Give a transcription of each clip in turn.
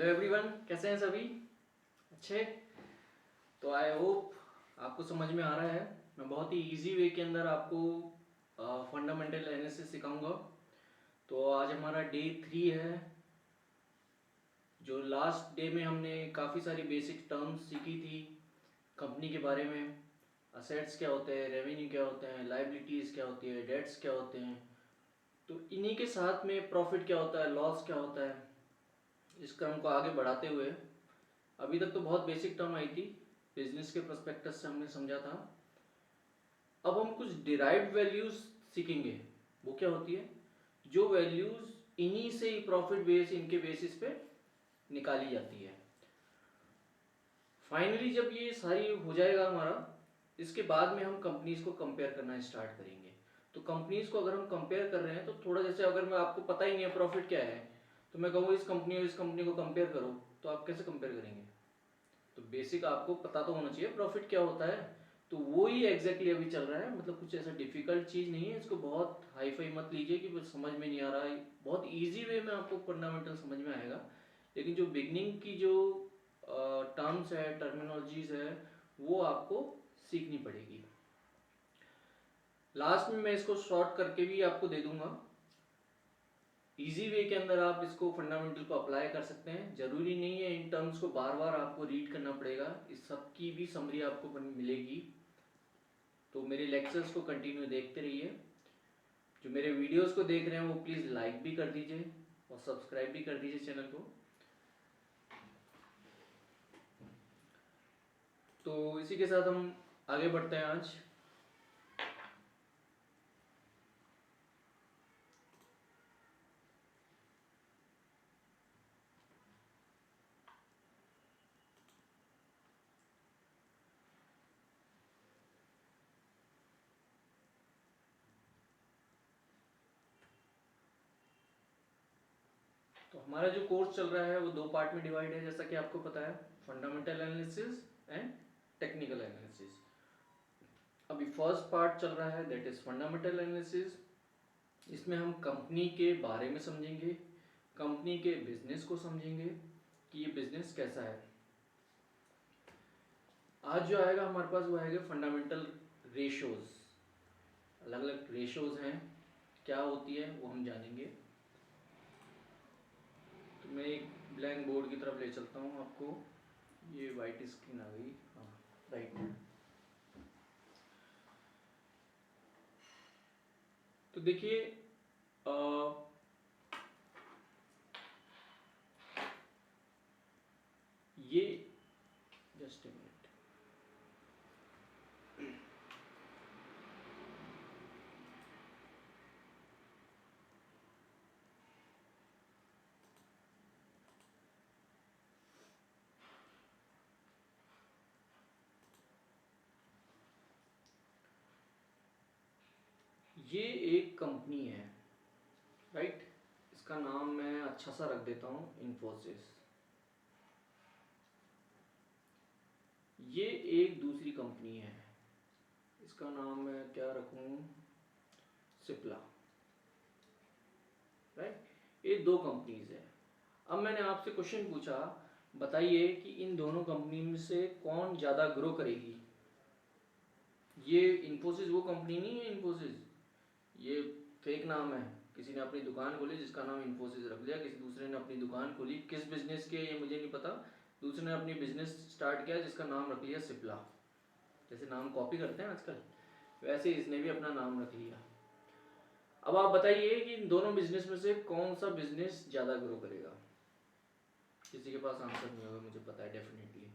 Hello everyone, कैसे हैं सभी? अच्छे। तो आई होप आपको समझ में आ रहा है। मैं बहुत ही इजी वे के अंदर आपको फंडामेंटल एनालिसिस सिखाऊंगा। तो आज हमारा डे 3 है। जो लास्ट डे में हमने काफ़ी सारी बेसिक टर्म्स सीखी थी कंपनी के बारे में। असेट्स क्या होते हैं, रेवेन्यू क्या होते हैं, लाइबिलिटीज़ क्या होती है, डेट्स क्या होते हैं। तो इन्हीं के साथ में प्रॉफिट क्या होता है, लॉस क्या होता है। इस क्रम को आगे बढ़ाते हुए अभी तक तो बहुत बेसिक टर्म आई थी, बिजनेस के प्रोस्पेक्टस से हमने समझा था। अब हम कुछ डिराइव्ड वैल्यूज सीखेंगे। वो क्या होती है? जो वैल्यूज इन्हीं से ही प्रॉफिट बेस, इनके बेसिस पे निकाली जाती है। फाइनली जब ये सारी हो जाएगा हमारा, इसके बाद में हम कंपनीज को कंपेयर करना स्टार्ट करेंगे। तो कंपनीज को अगर हम कंपेयर कर रहे हैं तो थोड़ा, जैसे अगर मैं आपको पता ही नहीं है प्रॉफिट क्या है, तो मैं कहूँगा इस कंपनी और इस कंपनी को कंपेयर करो, तो आप कैसे कंपेयर करेंगे? तो बेसिक आपको पता तो होना चाहिए प्रॉफिट क्या होता है। तो वो ही एग्जैक्टली अभी चल रहा है। मतलब कुछ ऐसा डिफिकल्ट चीज़ नहीं है, इसको बहुत हाई फाई मत लीजिए कि बस समझ में नहीं आ रहा है। बहुत इजी वे में आपको फंडामेंटल समझ में आएगा। लेकिन जो बिगनिंग की जो टर्म्स है, टर्मिनोलॉजीज है, वो आपको सीखनी पड़ेगी। लास्ट में मैं इसको शॉर्ट करके भी आपको दे दूंगा। इजी वे के अंदर आप इसको फंडामेंटल को अप्लाई कर सकते हैं। जरूरी नहीं है इन टर्म्स को बार बार आपको रीड करना पड़ेगा, इस सब की भी समरी आपको मिलेगी। तो मेरे लेक्चर्स को कंटिन्यू देखते रहिए। जो मेरे वीडियोस को देख रहे हैं वो प्लीज़ लाइक भी कर दीजिए और सब्सक्राइब भी कर दीजिए चैनल को। तो इसी के साथ हम आगे बढ़ते हैं आज। तो हमारा जो कोर्स चल रहा है वो दो पार्ट में डिवाइड है, जैसा कि आपको पता है, fundamental analysis and technical analysis. अभी फर्स्ट पार्ट चल रहा है, दैट इज फंडामेंटल एनालिसिस। इसमें हम कंपनी के बारे में समझेंगे, कंपनी के बिजनेस को समझेंगे कि ये बिजनेस कैसा है। आज जो आएगा हमारे पास वो आएगा फंडामेंटल रेशोज। अलग अलग रेशोज हैं, क्या होती है वो हम जानेंगे। तो मैं एक ब्लैंक बोर्ड की तरफ ले चलता हूँ आपको। ये वाइट स्क्रीन आ गई, हाँ राइट। तो देखिए, ये जस्ट ए मिनट। ये एक कंपनी है, राइट। इसका नाम मैं अच्छा सा रख देता हूँ, इन्फोसिस। ये एक दूसरी कंपनी है, इसका नाम मैं क्या रखूँ, सिप्ला, राइट। ये दो कंपनीज है। अब मैंने आपसे क्वेश्चन पूछा, बताइए कि इन दोनों कंपनी में से कौन ज़्यादा ग्रो करेगी। ये इन्फोसिस वो कंपनी नहीं है, इन्फोसिस ये फेक नाम है। किसी ने अपनी दुकान खोली जिसका नाम इन्फोसिस रख लिया, किसी दूसरे ने अपनी दुकान खोली, किस बिजनेस के ये मुझे नहीं पता, दूसरे ने अपनी बिजनेस स्टार्ट किया जिसका नाम रख लिया सिप्ला। जैसे नाम कॉपी करते हैं आजकल, वैसे इसने भी अपना नाम रख लिया। अब आप बताइए कि इन दोनों बिजनेस में से कौन सा बिजनेस ज़्यादा ग्रो करेगा। किसी के पास आंसर नहीं होगा, मुझे पता है डेफिनेटली।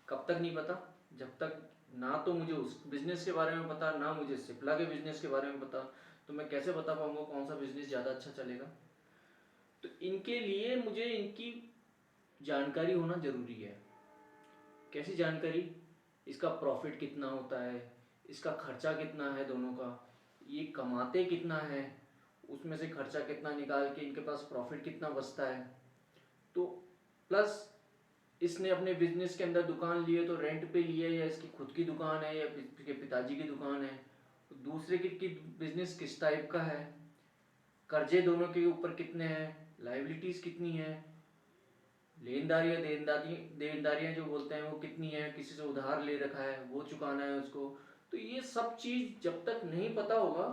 कब तक नहीं पता? जब तक ना तो मुझे उस बिजनेस के बारे में पता, ना मुझे सिप्ला के बिजनेस के बारे में पता, तो मैं कैसे बता पाऊंगा कौन सा बिजनेस ज़्यादा अच्छा चलेगा। तो इनके लिए मुझे इनकी जानकारी होना ज़रूरी है। कैसी जानकारी? इसका प्रॉफिट कितना होता है, इसका खर्चा कितना है दोनों का, ये कमाते कितना है, उसमें से खर्चा कितना निकाल के इनके पास प्रॉफिट कितना बचता है। तो प्लस इसने अपने बिजनेस के अंदर दुकान ली है तो रेंट पे ली है, या इसकी खुद की दुकान है, या इसके पिताजी की दुकान है, तो दूसरे की बिजनेस किस टाइप का है, कर्जे दोनों के ऊपर कितने हैं, लाइबिलिटीज कितनी है, लेनदारियाँ देनदारियाँ जो बोलते हैं वो कितनी है, किसी से उधार ले रखा है वो चुकाना है उसको। तो ये सब चीज़ जब तक नहीं पता होगा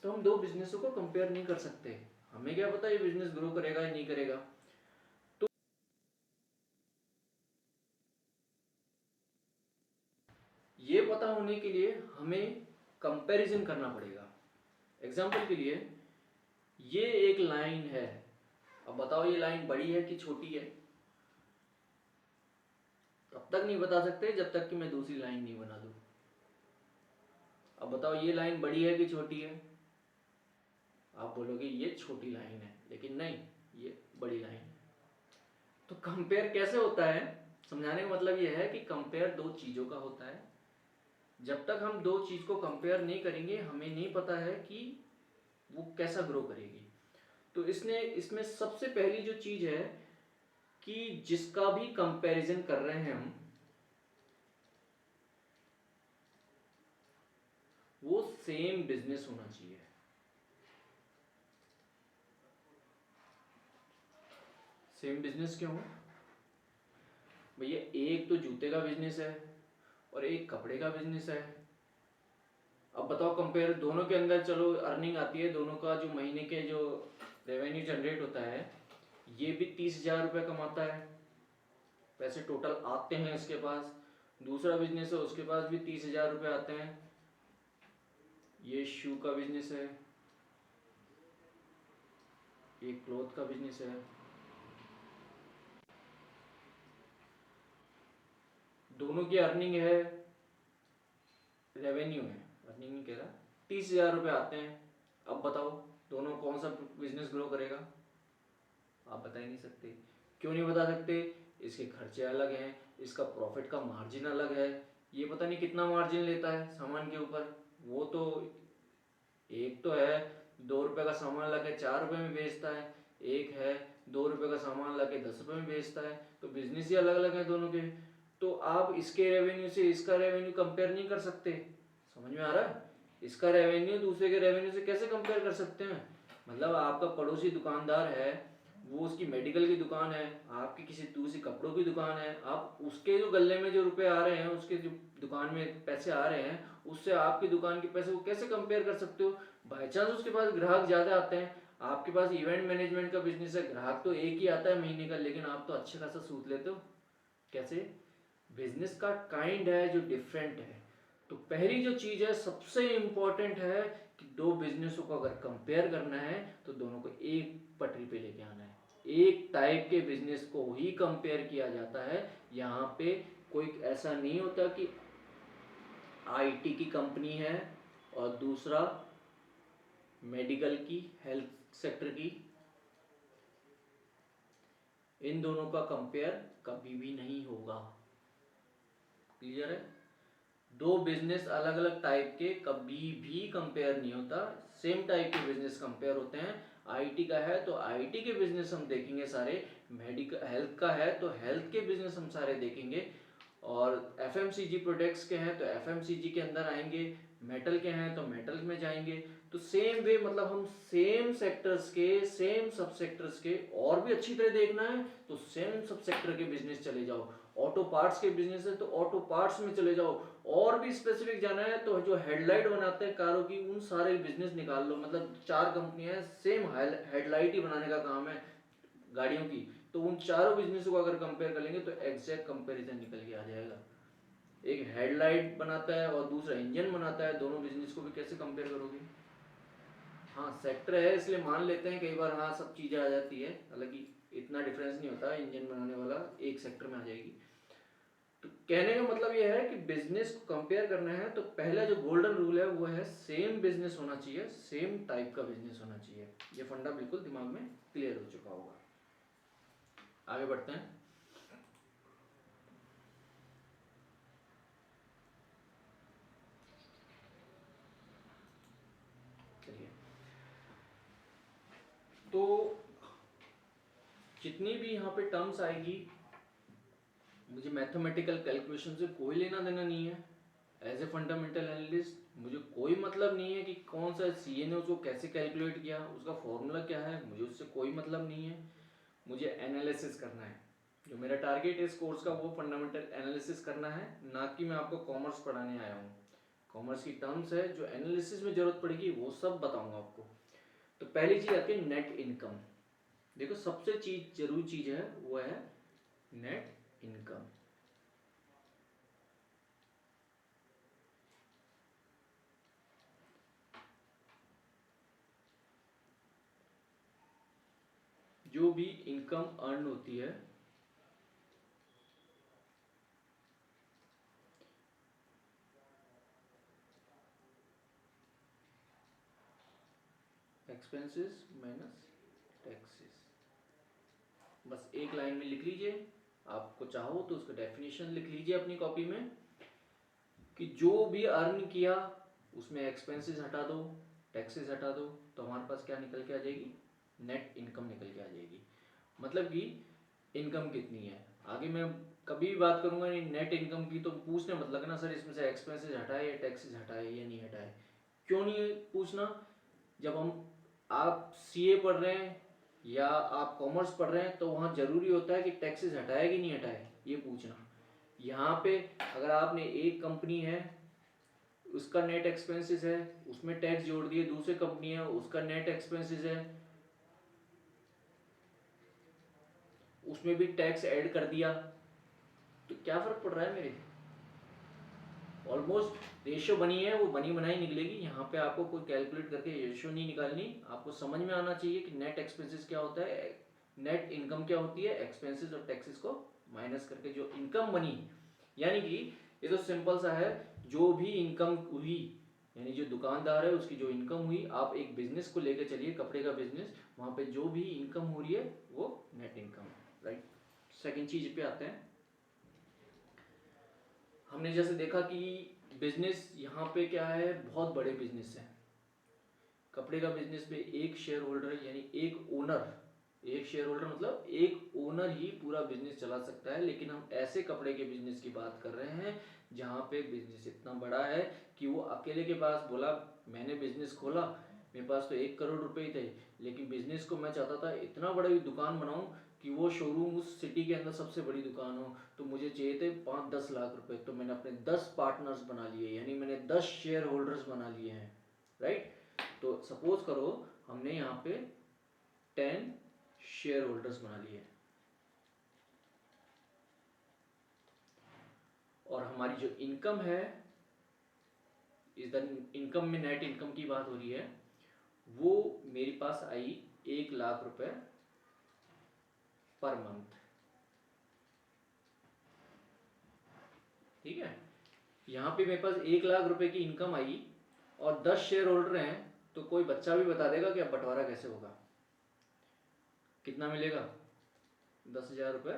तो हम दो बिजनेसों को कंपेयर नहीं कर सकते। हमें क्या पता ये बिजनेस ग्रो करेगा या नहीं करेगा। तो ये पता होने के लिए हमें कंपैरिजन करना पड़ेगा। एग्जाम्पल के लिए ये एक लाइन है, अब बताओ ये लाइन बड़ी है कि छोटी है। तब तक नहीं बता सकते जब तक कि मैं दूसरी लाइन नहीं बना दूं। अब बताओ ये लाइन बड़ी है कि छोटी है। आप बोलोगे ये छोटी लाइन है, लेकिन नहीं, ये बड़ी लाइन है। तो कंपेयर कैसे होता है, समझाने का मतलब ये है कि कंपेयर दो चीज़ों का होता है। जब तक हम दो चीज़ को कंपेयर नहीं करेंगे हमें नहीं पता है कि वो कैसा ग्रो करेगी। तो इसमें सबसे पहली जो चीज़ है कि जिसका भी कंपैरिजन कर रहे हैं हम, वो सेम बिजनेस होना चाहिए। सेम बिजनेस क्यों? भैया एक तो जूते का बिजनेस है और एक कपड़े का बिजनेस है। अब बताओ कंपेयर दोनों के अंदर, चलो अर्निंग आती है दोनों का, जो महीने के जो रेवेन्यू जनरेट होता है, ये भी 30,000 रुपये कमाता है, पैसे टोटल आते हैं इसके पास। दूसरा बिजनेस है उसके पास भी 30,000 रुपये आते हैं, ये शू का बिजनेस है, ये क्लॉथ का बिजनेस है। दोनों की अर्निंग है, रेवेन्यू है, अर्निंग नहीं कह रहा, 30,000 रुपये आते हैं। अब बताओ दोनों कौन सा बिजनेस ग्रो करेगा? आप बता ही नहीं सकते। क्यों नहीं बता सकते? इसके खर्चे अलग हैं, इसका प्रॉफिट का मार्जिन अलग है, ये पता नहीं कितना मार्जिन लेता है सामान के ऊपर। वो तो एक तो है 2 रुपये का सामान ला के 4 रुपये में बेचता है, एक है 2 रुपये का सामान ला के 10 रुपये में बेचता है। तो बिजनेस ही अलग अलग है दोनों के। तो आप इसके रेवेन्यू से इसका रेवेन्यू कंपेयर नहीं कर सकते। समझ में आ रहा है? इसका रेवेन्यू दूसरे के रेवेन्यू से कैसे कंपेयर कर सकते हैं? मतलब आपका पड़ोसी दुकानदार है, वो उसकी मेडिकल की दुकान है, आपकी किसी दूसरी कपड़ों की दुकान है, आप उसके जो गले में जो रुपए आ रहे हैं, उसके जो दुकान में पैसे आ रहे हैं, उससे आपकी दुकान के पैसे वो कैसे कंपेयर कर सकते हो? बाई चांस उसके पास ग्राहक ज़्यादा आते हैं, आपके पास इवेंट मैनेजमेंट का बिजनेस है, ग्राहक तो एक ही आता है महीने का, लेकिन आप तो अच्छे खासा सूद लेते हो। कैसे? बिजनेस का काइंड है जो डिफरेंट है। तो पहली जो चीज़ है सबसे इम्पोर्टेंट है कि दो बिजनेसों को अगर कंपेयर करना है तो दोनों को एक पटरी पे लेके आना है। एक टाइप के बिजनेस को ही कंपेयर किया जाता है। यहाँ पे कोई ऐसा नहीं होता कि आईटी की कंपनी है और दूसरा मेडिकल की, हेल्थ सेक्टर की। इन दोनों का कंपेयर कभी भी नहीं होगा। क्लियर है? दो बिजनेस अलग अलग टाइप के कभी भी कंपेयर नहीं होता। सेम टाइप के बिजनेस कंपेयर होते हैं। आईटी का है तो आईटी के बिजनेस हम देखेंगे सारे, मेडिकल हेल्थ का है तो हेल्थ के बिजनेस हम सारे देखेंगे, और एफएमसीजी प्रोडक्ट्स के हैं तो एफएमसीजी के अंदर आएंगे, मेटल के हैं तो मेटल में जाएंगे। तो सेम वे, मतलब हम सेम सेक्टर्स के, सेम सब सेक्टर्स के, और भी अच्छी तरह देखना है तो सेम सब सेक्टर के बिजनेस चले जाओ। ऑटो पार्ट्स के बिजनेस है तो ऑटो पार्ट्स में चले जाओ। और भी स्पेसिफिक जाना है तो जो हेडलाइट बनाते हैं कारों की, उन सारे बिजनेस निकाल लो। मतलब 4 कंपनियां हैं, सेम हेडलाइट ही बनाने का काम है गाड़ियों की, तो उन चारों बिजनेस को अगर कंपेयर कर लेंगे तो एग्जैक्ट कंपैरिजन निकल के आ जाएगा। एक हेडलाइट बनाता है और दूसरा इंजन बनाता है, दोनों बिजनेस को भी कैसे कंपेयर करोगे? हाँ सेक्टर है इसलिए मान लेते हैं कई बार, हाँ सब चीज़ें आ जाती है, हालांकि इतना डिफरेंस नहीं होता, इंजन बनाने वाला एक सेक्टर में आ जाएगी। तो कहने का मतलब यह है कि बिजनेस को कंपेयर करना है तो पहला जो गोल्डन रूल है वो है सेम बिजनेस होना चाहिए, सेम टाइप का बिजनेस होना चाहिए। ये फंडा बिल्कुल दिमाग में क्लियर हो चुका होगा। आगे बढ़ते हैं। चलिए, तो जितनी भी यहाँ पे टर्म्स आएगी, मुझे मैथमेटिकल कैलकुलेशन से कोई लेना देना नहीं है। एज ए फंडामेंटल एनालिस्ट मुझे कोई मतलब नहीं है कि कौन सा सीए ने उसको कैसे कैलकुलेट किया, उसका फॉर्मूला क्या है, मुझे उससे कोई मतलब नहीं है। मुझे एनालिसिस करना है, जो मेरा टारगेट है इस कोर्स का वो फंडामेंटल एनालिसिस करना है, ना कि मैं आपको कॉमर्स पढ़ाने आया हूँ। कॉमर्स की टर्म्स है जो एनालिसिस में जरूरत पड़ेगी वो सब बताऊंगा आपको। तो पहली चीज आती है नेट इनकम। देखो सबसे जरूरी चीज है वो है नेट इनकम। जो भी इनकम अर्न होती है एक्सपेंसेस माइनस टैक्सेस, बस एक लाइन में लिख लीजिए। आपको चाहो तो उसका डेफिनेशन लिख लीजिए अपनी कॉपी में कि जो भी अर्न किया उसमें एक्सपेंसेस हटा दो, टैक्सेस हटा दो, तो हमारे पास क्या निकल के आ जाएगी, नेट इनकम निकल के आ जाएगी। मतलब कि इनकम कितनी है। आगे मैं कभी भी बात करूंगा नहीं नेट इनकम की तो पूछने मत लगना सर इसमें से एक्सपेंसेस हटाए या टैक्सेस हटाए या नहीं हटाए। क्यों नहीं पूछना, जब हम आप सीए पढ़ रहे हैं या आप कॉमर्स पढ़ रहे हैं तो वहाँ जरूरी होता है कि टैक्सेस हटाए कि नहीं हटाए ये पूछना। यहाँ पे अगर आपने एक कंपनी है उसका नेट एक्सपेंसेस है उसमें टैक्स जोड़ दिए, दूसरी कंपनी है उसका नेट एक्सपेंसेस है उसमें भी टैक्स ऐड कर दिया, तो क्या फर्क पड़ रहा है मेरे। ऑलमोस्ट रेशियो बनी है वो बनी बनाई निकलेगी। यहाँ पे आपको कोई कैलकुलेट करके रेशियो नहीं निकालनी, आपको समझ में आना चाहिए कि नेट एक्सपेंसेस क्या होता है, नेट इनकम क्या होती है, एक्सपेंसेस और टैक्सेस को माइनस करके जो इनकम बनी। यानी कि ये तो सिंपल सा है, जो भी इनकम हुई यानी जो दुकानदार है उसकी जो इनकम हुई, आप एक बिजनेस को लेकर चलिए कपड़े का बिजनेस, वहां पे जो भी इनकम हो रही है वो नेट इनकम, राइट। सेकेंड चीज पे आते हैं। हमने जैसे देखा कि बिजनेस यहाँ पे क्या है, बहुत बड़े बिजनेस है। कपड़े का बिजनेस में एक शेयर होल्डर यानी एक ओनर, एक शेयर होल्डर मतलब एक ओनर ही पूरा बिजनेस चला सकता है। लेकिन हम ऐसे कपड़े के बिजनेस की बात कर रहे हैं जहाँ पे बिजनेस इतना बड़ा है कि वो अकेले के पास बोला मैंने बिजनेस खोला, मेरे पास तो 1 करोड़ रुपए ही थे, लेकिन बिजनेस को मैं चाहता था इतना बड़ा दुकान बनाऊं कि वो शोरूम उस सिटी के अंदर सबसे बड़ी दुकान हो, तो मुझे चाहिए थे 5-10 लाख रुपए। तो मैंने अपने 10 पार्टनर्स बना लिए, यानी मैंने 10 शेयर होल्डर्स बना लिए हैं, राइट। तो सपोज करो हमने यहाँ पे 10 शेयर होल्डर्स बना लिए और हमारी जो इनकम है, इधर इनकम में नेट इनकम की बात हो रही है, वो मेरे पास आई 1 लाख रुपए पर मंथ, ठीक है। यहाँ पे मेरे पास 1 लाख रुपए की इनकम आई और 10 शेयर होल्डर हैं, तो कोई बच्चा भी बता देगा कि अब बंटवारा कैसे होगा, कितना मिलेगा, 10,000 रुपए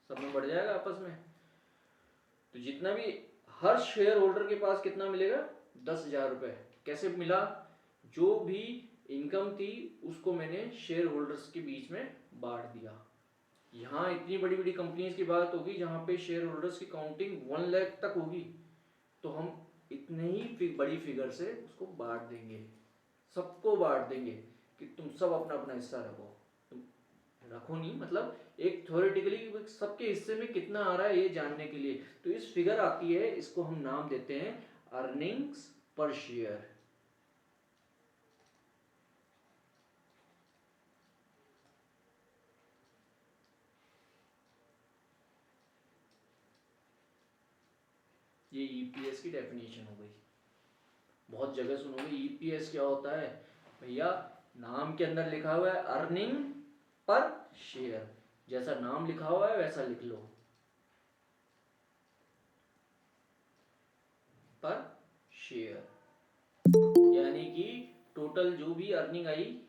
सब में बढ़ जाएगा आपस में। तो जितना भी हर शेयर होल्डर के पास कितना मिलेगा, 10,000 रुपए। कैसे मिला, जो भी इनकम थी उसको मैंने शेयर होल्डर्स के बीच में बांट दिया। यहाँ इतनी बड़ी बड़ी कंपनीज की बात होगी जहाँ पे शेयर होल्डर्स की काउंटिंग 1 लाख तक होगी, तो हम इतने ही बड़ी फिगर से उसको बांट देंगे, सबको बांट देंगे कि तुम सब अपना अपना हिस्सा रखो। तुम रखो नहीं मतलब एक थ्योरेटिकली सबके हिस्से में कितना आ रहा है ये जानने के लिए। तो इस फिगर आती है, इसको हम नाम देते हैं अर्निंग्स पर शेयर। ये ईपीएस की डेफिनेशन हो गई, बहुत जगह सुनोगे ईपीएस क्या होता है भैया, नाम के अंदर लिखा हुआ है अर्निंग पर शेयर, जैसा नाम लिखा हुआ है वैसा लिख लो, पर शेयर। यानी कि टोटल जो भी अर्निंग आई,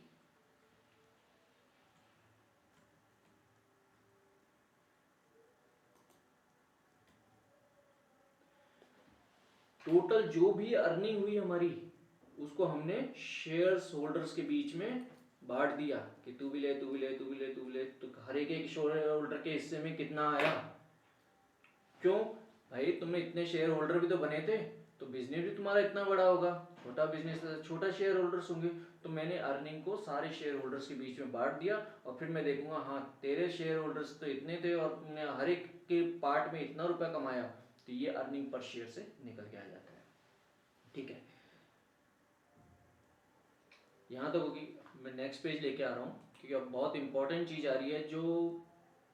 टोटल जो भी अर्निंग हुई हमारी उसको हमने शेयर्स होल्डर्स के बीच में बांट दिया कि तू भी ले तू भी ले तू भी ले तू भी ले, तो हर एक शेयर होल्डर के हिस्से में कितना आया। क्यों भाई, तुमने इतने शेयर होल्डर भी तो बने थे, तो बिजनेस भी तुम्हारा इतना बड़ा होगा, छोटा बिजनेस है, छोटा शेयर होल्डर्स होंगे, तो मैंने अर्निंग को सारे शेयर होल्डर्स के बीच में बांट दिया और फिर मैं देखूंगा हाँ तेरे शेयर होल्डर्स तो इतने थे और तुमने हर एक के पार्ट में इतना रुपया कमाया, तो ये अर्निंग पर शेयर से निकल के आ जाता है। ठीक है, यहाँ तक होगी। मैं नेक्स्ट पेज लेके आ रहा हूँ क्योंकि अब बहुत इंपॉर्टेंट चीज आ रही है जो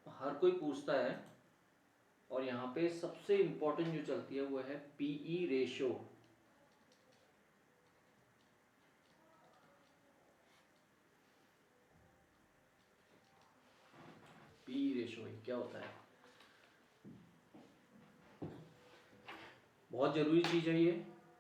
हर कोई पूछता है, और यहाँ पे सबसे इंपॉर्टेंट जो चलती है वो है पीई रेशो। पीई रेशो क्या होता है, बहुत जरूरी चीज है ये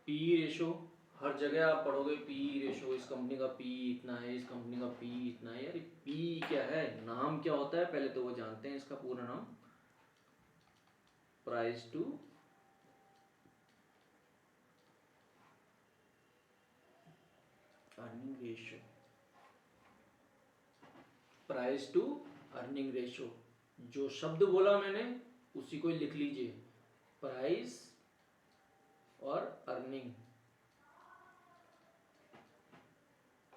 पीई रेशो। हर जगह आप पढ़ोगे पीई रेशो, इस कंपनी का पीई इतना है, इस कंपनी का पीई इतना है। यार पीई क्या है, नाम क्या होता है पहले तो वो जानते हैं, इसका पूरा नाम price to earning ratio. Price to earning ratio, जो शब्द बोला मैंने उसी को लिख लीजिए, प्राइस और earning,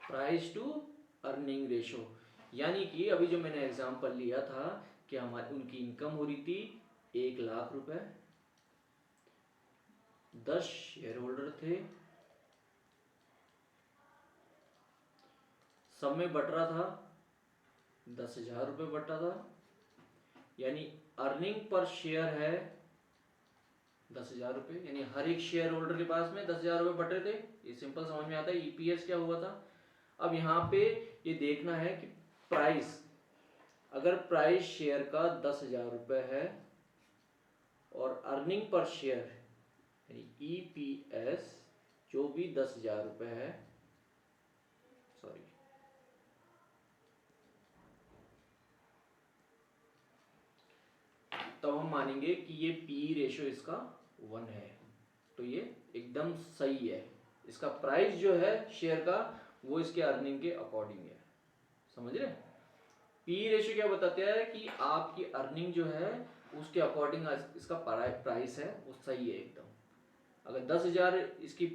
price to earning ratio. यानी कि अभी जो मैंने एग्जांपल लिया था कि हमारी उनकी इनकम हो रही थी 1,00,000 रुपए, 10 शेयर होल्डर थे, सब में बट रहा था 10,000 रुपये बट रहा था, यानी अर्निंग पर शेयर है 10,000 रुपये, यानी हर एक शेयर होल्डर के पास में 10,000 रुपये बट रहे थे। ये सिंपल समझ में आता है ईपीएस क्या हुआ था। अब यहाँ पे ये देखना है कि प्राइस, अगर प्राइस शेयर का 10,000 रुपये है और अर्निंग पर शेयर यानी ईपीएस जो भी 10,000 रुपये है, सॉरी तब हम मानेंगे कि ये पी रेशो इसका 1 है, तो ये एकदम सही है। इसका प्राइस जो है शेयर का वो इसके अर्निंग के अकॉर्डिंग है, समझ रहे। पी रेशो क्या बताते हैं कि आपकी अर्निंग जो है उसके अकॉर्डिंग इसका प्राइस है वो सही है एकदम। अगर 10,000 इसकी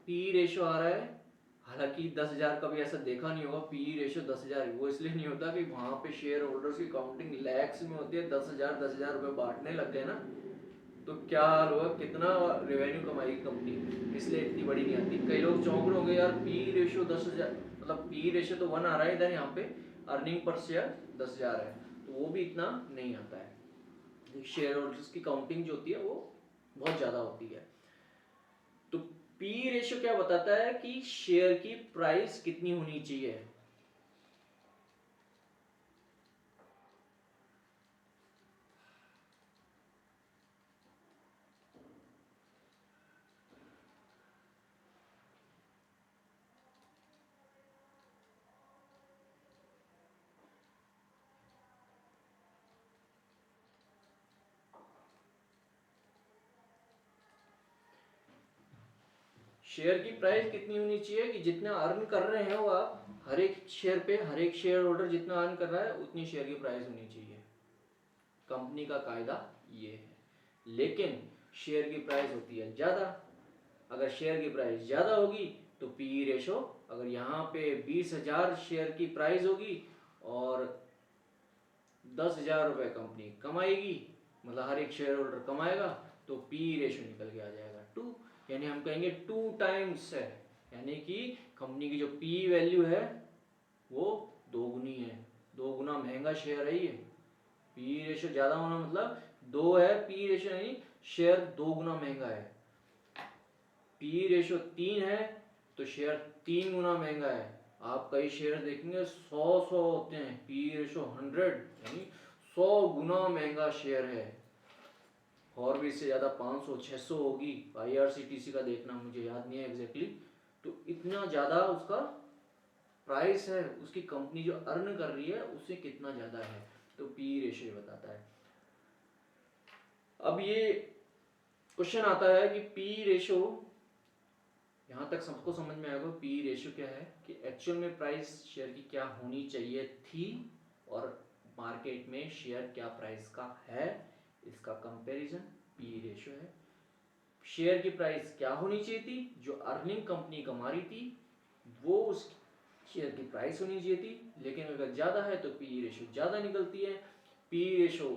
पी रेशो आ रहा है, हालांकि 10,000 कभी ऐसा देखा नहीं होगा पी रेशो 10,000, वो इसलिए नहीं होता कि वहां पे शेयर होल्डर्स की काउंटिंग लैक्स में होती है, 10,000 रुपए बांटने लग गए ना तो क्या हाल होगा, कितना रेवेन्यू कमाएगी कंपनी, इसलिए इतनी बड़ी नहीं आती। कई लोग चौंक रहे होंगे यार पी रेशो 10,000, मतलब पी रेशो तो 1 आ रहा है इधर, यहाँ पे अर्निंग पर शेयर 10,000 है, तो वो भी इतना नहीं आता है। शेयर होल्डर्स की काउंटिंग जो होती है वो बहुत ज्यादा होती है। तो पी रेशियो क्या बताता है कि शेयर की प्राइस कितनी होनी चाहिए। शेयर की प्राइस कितनी होनी चाहिए कि जितना अर्न कर रहे हैं वो आप हर एक शेयर पे, हर एक शेयर होल्डर जितना अर्न कर रहा है उतनी शेयर की प्राइस होनी चाहिए। कंपनी का कायदा ये है। लेकिन शेयर की प्राइस होती है ज्यादा, अगर शेयर की प्राइस ज्यादा होगी तो पी रेशो, अगर यहाँ पे 20,000 शेयर की प्राइस होगी और 10,000 रुपये कंपनी कमाएगी, मतलब हर एक शेयर होल्डर कमाएगा, तो पी रेशो निकल के आ जाएगा 2, यानी हम कहेंगे 2 टाइम्स है, यानी कि कंपनी की जो पी वैल्यू है वो 2 गुनी है, 2 गुना महंगा शेयर है ये। पी रेशो ज्यादा होना मतलब 2 है, पी रेशो यानी शेयर 2 गुना महंगा है। पी रेशो 3 है तो शेयर 3 गुना महंगा है। आप कई शेयर देखेंगे 100 होते हैं, पी रेशो 100 यानी 100 गुना महंगा शेयर है, और भी इससे ज्यादा 500 600 होगी। आईआरसीटीसी का देखना, मुझे याद नहीं है एग्जैक्टली, तो इतना ज्यादा उसका प्राइस है, उसकी कंपनी जो अर्न कर रही है उससे कितना ज्यादा है, तो पी रेशियो बताता है। अब ये क्वेश्चन आता है कि पी रेशियो, यहाँ तक सबको समझ में आएगा पी रेशियो क्या है, कि एक्चुअल में प्राइस शेयर की क्या होनी चाहिए थी और मार्केट में शेयर क्या प्राइस का है, इसका कंपैरिजन पी रेशियो है। शेयर की प्राइस क्या होनी चाहिए थी, जो अर्निंग कंपनी कमा रही थी वो उस शेयर की प्राइस होनी चाहिए थी, लेकिन अगर ज़्यादा है तो पी रेशो ज़्यादा निकलती है। पी रेशो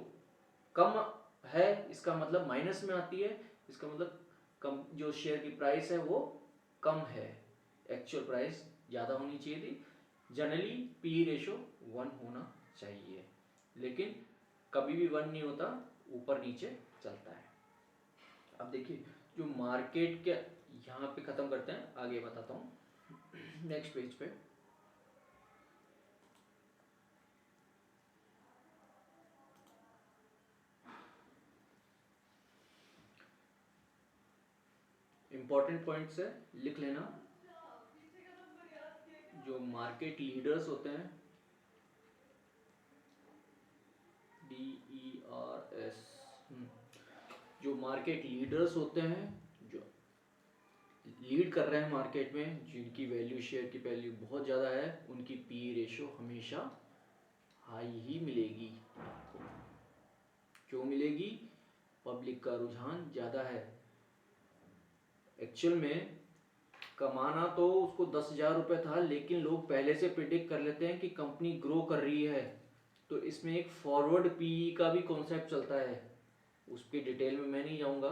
कम है इसका मतलब माइनस में आती है, इसका मतलब कम, जो शेयर की प्राइस है वो कम है, एक्चुअल प्राइस ज़्यादा होनी चाहिए थी। जनरली पी रेशो 1 होना चाहिए, लेकिन कभी भी 1 नहीं होता, ऊपर नीचे चलता है। अब देखिए जो मार्केट के यहाँ पे ख़त्म करते हैं, आगे बताता हूँ नेक्स्ट पेज पे। इंपॉर्टेंट पॉइंट्स है, लिख लेना। जो मार्केट लीडर्स होते हैं, DERS, जो मार्केट लीडर्स होते हैं, जो लीड कर रहे हैं मार्केट में, जिनकी वैल्यू, शेयर की वैल्यू बहुत ज़्यादा है, उनकी पी रेशो हमेशा हाई ही मिलेगी। क्यों मिलेगी? पब्लिक का रुझान ज़्यादा है। एक्चुअल में कमाना तो उसको 10,000 रुपये था, लेकिन लोग पहले से प्रिडिक्ट कर लेते हैं कि कंपनी ग्रो कर रही है, तो इसमें एक फॉरवर्ड पीई का भी कॉन्सेप्ट चलता है, उसकी डिटेल में मैं नहीं जाऊंगा।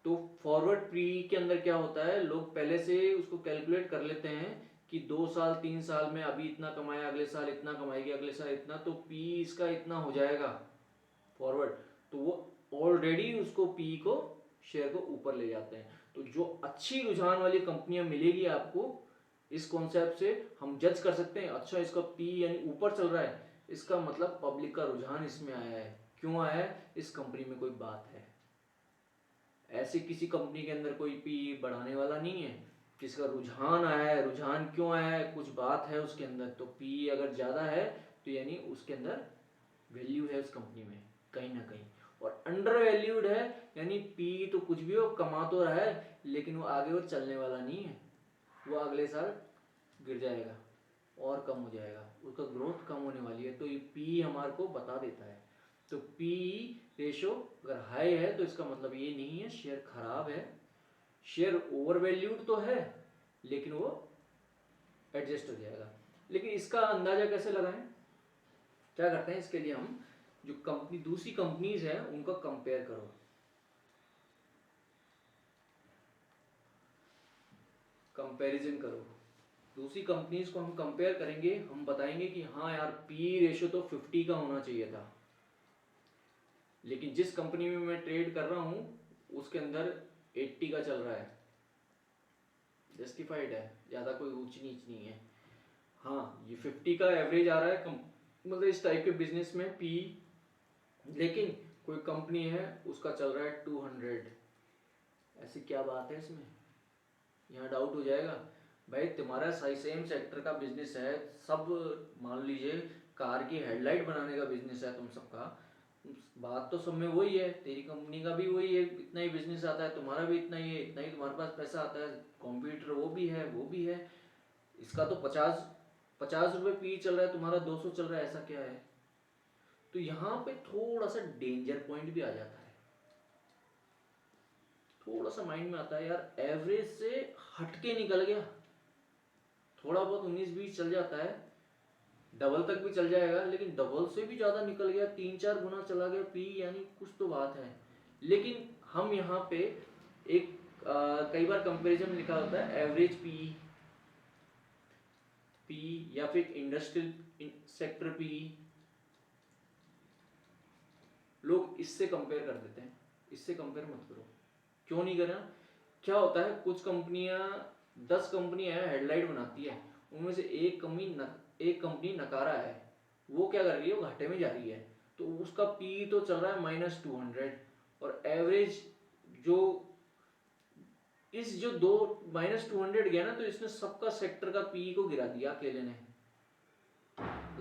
तो फॉरवर्ड पीई के अंदर क्या होता है, लोग पहले से उसको कैलकुलेट कर लेते हैं कि 2 साल 3 साल में अभी इतना कमाया, अगले साल इतना कमाएगी, अगले साल इतना, तो पी इसका इतना हो जाएगा फॉरवर्ड, तो वो ऑलरेडी उसको पी को, शेयर को ऊपर ले जाते हैं। तो जो अच्छी रुझान वाली कंपनियां मिलेगी आपको, इस कॉन्सेप्ट से हम जज कर सकते हैं, अच्छा इसका पी यानी ऊपर चल रहा है, इसका मतलब पब्लिक का रुझान इसमें आया है। क्यों आया है? इस कंपनी में कोई बात है। ऐसे किसी कंपनी के अंदर कोई पी बढ़ाने वाला नहीं है, किसका रुझान आया है। रुझान क्यों आया है? कुछ बात है उसके अंदर, तो पी अगर ज़्यादा है तो यानी उसके अंदर वैल्यू है उस कंपनी में कहीं ना कहीं। और अंडर वैल्यूड है यानी पी तो कुछ भी हो, कमा तो रहा है, लेकिन वो आगे वो चलने वाला नहीं है, वो अगले साल गिर जाएगा और कम हो जाएगा, उसका ग्रोथ कम होने वाली है। तो ये पी हमारे को बता देता है। तो पी रेशो अगर हाई है तो इसका मतलब ये नहीं है शेयर खराब है, शेयर ओवर वैल्यूड तो है, लेकिन वो एडजस्ट हो जाएगा। लेकिन इसका अंदाजा कैसे लगाएं? क्या करते हैं इसके लिए, हम जो कंपनी, दूसरी कंपनीज है उनका कंपेयर करो। कंपैरिजन करो, दूसरी कंपनीज को हम कंपेयर करेंगे, हम बताएंगे कि हाँ यार पी रेशो तो 50 का होना चाहिए था, लेकिन जिस कंपनी में मैं ट्रेड कर रहा हूँ उसके अंदर 80 का चल रहा है, जस्टिफाइड है, ज़्यादा कोई ऊंच नीच नहीं है। हाँ ये 50 का एवरेज आ रहा है मतलब इस टाइप के बिजनेस में पी, लेकिन कोई कंपनी है उसका चल रहा है 200, ऐसी क्या बात है इसमें? यहाँ डाउट हो जाएगा। भाई तुम्हारा सही सेम सेक्टर का बिजनेस है, सब मान लीजिए कार की हेडलाइट बनाने का बिजनेस है तुम सबका, बात तो सब में वही है, तेरी कंपनी का भी वही है, इतना ही बिजनेस आता है, तुम्हारा भी इतना ही है, इतना ही तुम्हारे पास पैसा आता है, कंप्यूटर वो भी है वो भी है, इसका तो 50 रुपये पी चल रहा है, तुम्हारा 200 चल रहा है, ऐसा क्या है? तो यहाँ पे थोड़ा सा डेंजर पॉइंट भी आ जाता है, थोड़ा सा माइंड में आता है यार एवरेज से हटके निकल गया, थोड़ा बहुत 19-20 चल जाता है, डबल तक भी चल जाएगा, लेकिन डबल से भी ज़्यादा निकल गया, 3-4 गुना चला गया पी, यानी कुछ तो बात है। लेकिन हम यहाँ पे एक कई बार कंपैरिजन लिखा होता है एवरेज पी या फिर इंडस्ट्रियल सेक्टर पी, लोग इससे कंपेयर कर देते हैं, इससे कंपेयर मत करो। क्यों नहीं करना? क्या होता है, कुछ कंपनियां, 10 कंपनियां हैं हेडलाइट बनाती है, उनमें से एक कंपनी नकारा है, वो क्या कर रही है, वो घाटे में जा रही है, तो उसका पी तो चल रहा है -200, और एवरेज जो इस जो दो -200 गया ना, तो इसने सबका सेक्टर का पी को गिरा दिया अकेले ने।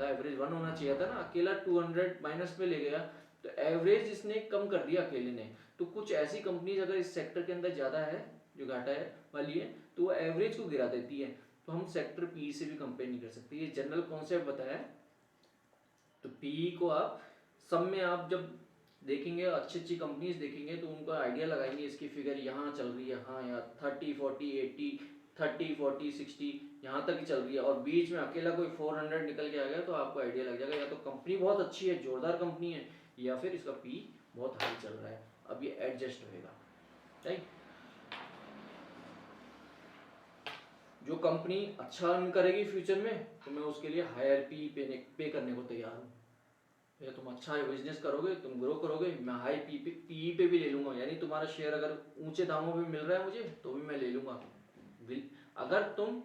एवरेज 1 होना चाहिए था ना, अकेला 200 माइनस में ले गया, तो एवरेज इसने कम कर दिया अकेले ने। तो कुछ ऐसी कंपनीज अगर इस सेक्टर के अंदर ज़्यादा है, जो घाटा है वाली है, तो वो एवरेज को गिरा देती है, तो हम सेक्टर पी से भी कंपेयर नहीं कर सकते, ये जनरल कॉन्सेप्ट बताया है। तो पी को आप सब में, आप जब देखेंगे, अच्छी अच्छी कंपनीज देखेंगे तो उनका आइडिया लगाएंगे इसकी फिगर यहाँ चल रही है, हाँ यार 30 40 80, 30 40 60 यहाँ तक ही चल रही है, और बीच में अकेला कोई 400 निकल के आ गया तो आपको आइडिया लग जाएगा या तो कंपनी बहुत अच्छी है, जोरदार कंपनी है, या फिर इसका पी बहुत हाई चल रहा है, अब ये एडजस्ट होएगा। राइट, जो कंपनी अच्छा अर्न करेगी फ्यूचर में तो मैं उसके लिए हायर पी पे करने को तैयार हूँ। या तुम अच्छा बिजनेस करोगे, तुम ग्रो करोगे, मैं हाई पी पे भी ले लूंगा, यानी तुम्हारा शेयर अगर ऊंचे दामों पे मिल रहा है मुझे तो भी मैं ले लूंगा, अगर तुम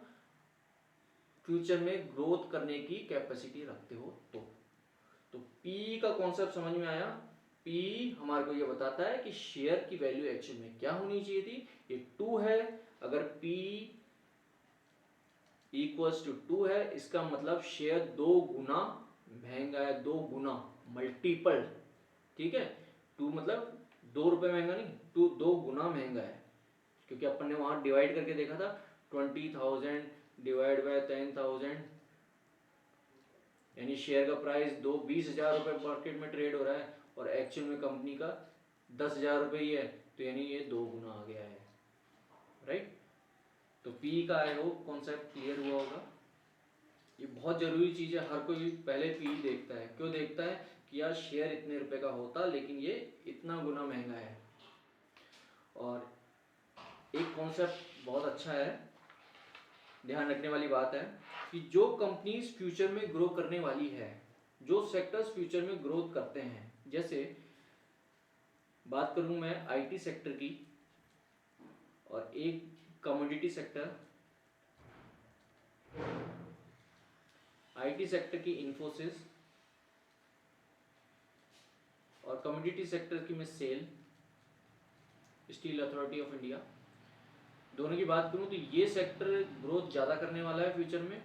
फ्यूचर में ग्रोथ करने की कैपेसिटी रखते हो तो पी का कॉन्सेप्ट समझ में आया। पी हमारे को ये बताता है कि शेयर की वैल्यू एक्चुअल में क्या होनी चाहिए थी, ये 2 है, अगर पी इक्वल्स टू 2 है इसका मतलब शेयर 2 गुना महंगा है, 2 गुना मल्टीपल, ठीक है, 2 मतलब 2 रुपए महंगा नहीं, 2 गुना महंगा है, क्योंकि अपन ने वहां डिवाइड करके देखा था 20,000 डिवाइड बाय 10,000, यानी शेयर का प्राइस 20,000 रुपए मार्केट में ट्रेड हो रहा है और एक्चुअल में कंपनी का 10,000 रुपए ही है, तो यानी ये 2 गुना आ गया है। राइट, तो पी का आई होप कॉन्सेप्ट क्लियर हुआ होगा। ये बहुत जरूरी चीज है, हर कोई पहले पी देखता है, क्यों देखता है कि यार शेयर इतने रुपए का होता लेकिन ये इतना गुना महंगा है। और एक कॉन्सेप्ट बहुत अच्छा है, ध्यान रखने वाली बात है कि जो कंपनीज फ्यूचर में ग्रो करने वाली है, जो सेक्टर्स फ्यूचर में ग्रोथ करते हैं, जैसे बात करूं मैं आईटी सेक्टर की और एक कमोडिटी सेक्टर, आईटी सेक्टर की इन्फोसिस और कमोडिटी सेक्टर की मैं SAIL, Steel Authority of India, दोनों की बात करूं तो ये सेक्टर ग्रोथ ज़्यादा करने वाला है फ्यूचर में,